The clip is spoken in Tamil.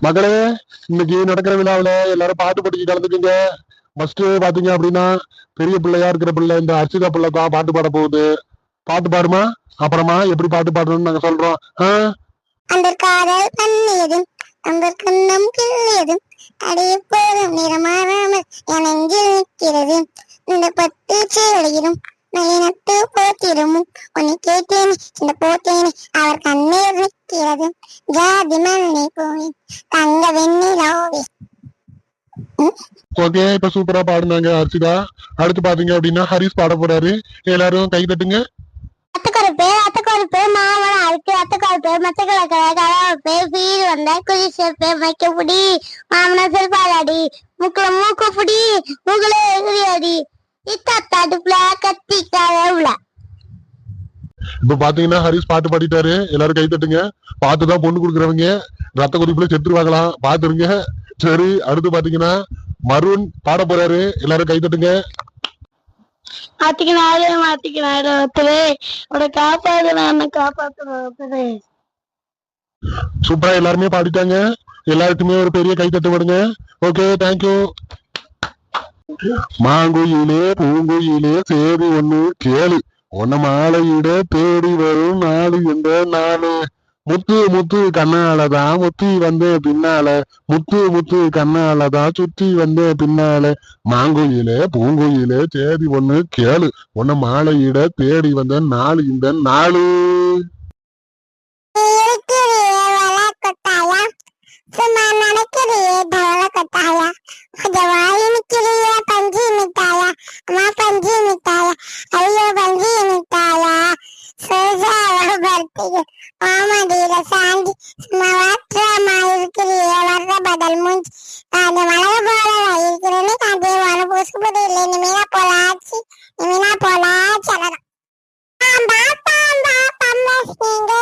மகளே, இன்னைக்கு நடக்கிற விழாவில எல்லாரும் பாட்டு போட்டிக்கு கலந்துக்குங்க. ஃபர்ஸ்ட் பாத்தீங்க அப்படின்னா பெரிய பிள்ளையா இருக்கிற பிள்ளை இந்த அர்ச்சிதா பிள்ளை தான் பாட்டு பாட போகுது. பாட்டு பாடுமா? அப்புறமா எப்படி பாட்டு பாடணும்னு நாங்க சொல்றோம். அந்த காதல் பண்ணியதும் அந்த கண்ணம் கிள்ளியதும் அடைய போதும் நிறமாறாமல் என் நெஞ்சில் நிற்கிறது. இந்த பட்டு சேலையிலும் நயனத்து போத்திரமும் உன்னை கேட்டேனே இந்த போத்தேனே அவர் கண்ணீர் நிற்கிறது. ஜாதி மண்ணை போய் தங்க வெண்ணிலாவே. ஓகே, இப்ப சூப்பரா பாடுனாங்க அர்ச்சிதா. அடுத்து பாத்தீங்க அப்படின்னா ஹரிஸ் பாட போறாரு. எல்லாரும் கை தட்டுங்க. அத்தக்கொருப்பு மாமரம் அருக்கு அத்தக்கொருப்பு மத்தக்கலக்கலை கலவப்பு வீடு வந்த குளிசப்பு மைக்கப்புடி மாமன செல்பாடி முக்குல மூக்குப்புடி முகுல எகிரியாடி இத்தாத்தா அடுப்புல கத்திக்கால. இப்ப பாத்தீங்கன்னா ஹரிஸ் பாட்டு பாடிட்டாரு. எல்லாரும் கை தட்டுங்க. பாத்துதான் பொண்ணு கொடுக்குறவங்க ரத்த கொதிப்புல செத்துருவாங்களாம், பாத்துருங்க. சரி, அடுத்து பாத்தீங்கன்னா மருண் பாட போறாரு. எல்லாரும் கை தட்டுங்க. சூப்பரா எல்லாருமே பாடிட்டாங்க. எல்லாருக்குமே ஒரு பெரிய கை தட்டு விடுங்க. Okay, thank you. மாங்குயிலே பூங்குயிலே சேதி ஒண்ணு கேளு, உன்ன மாலையிட தேடி வரும் நாடு என்ற நாளு. முத்து முத்து கண்ணாலதான் முத்தி வந்த பின்னால, முத்து முத்து கண்ணாலதான் சுத்தி வந்த பின்னால. மாங்குயிலே பூங்குயிலே சேதி ஒண்ணு கேளு, உன்ன மாலையிட தேடி வந்த நாடு இந்த நாளு. சும்மா நினைக்கிறியே தவள கொட்டாயா, கொஞ்சம் வாய் நிக்கிறியே பஞ்சு மிட்டாயா, அம்மா பஞ்சு மிட்டாயா, ஐயோ பஞ்சு மிட்டாயா. சோஜாவ பர்த்திக்கு மாமடியில சாந்தி சும்மா வாற்றாமா இருக்கிறியே வர்ற பதில் மூஞ்சி. அந்த மலக போல இருக்கிறேன்னு காந்தேவான பூசுபது இல்லை. இனிமேனா போலாச்சு, இனிமேனா போலாச்சு. அதான் பாப்பா பம்பஸ் நீங்க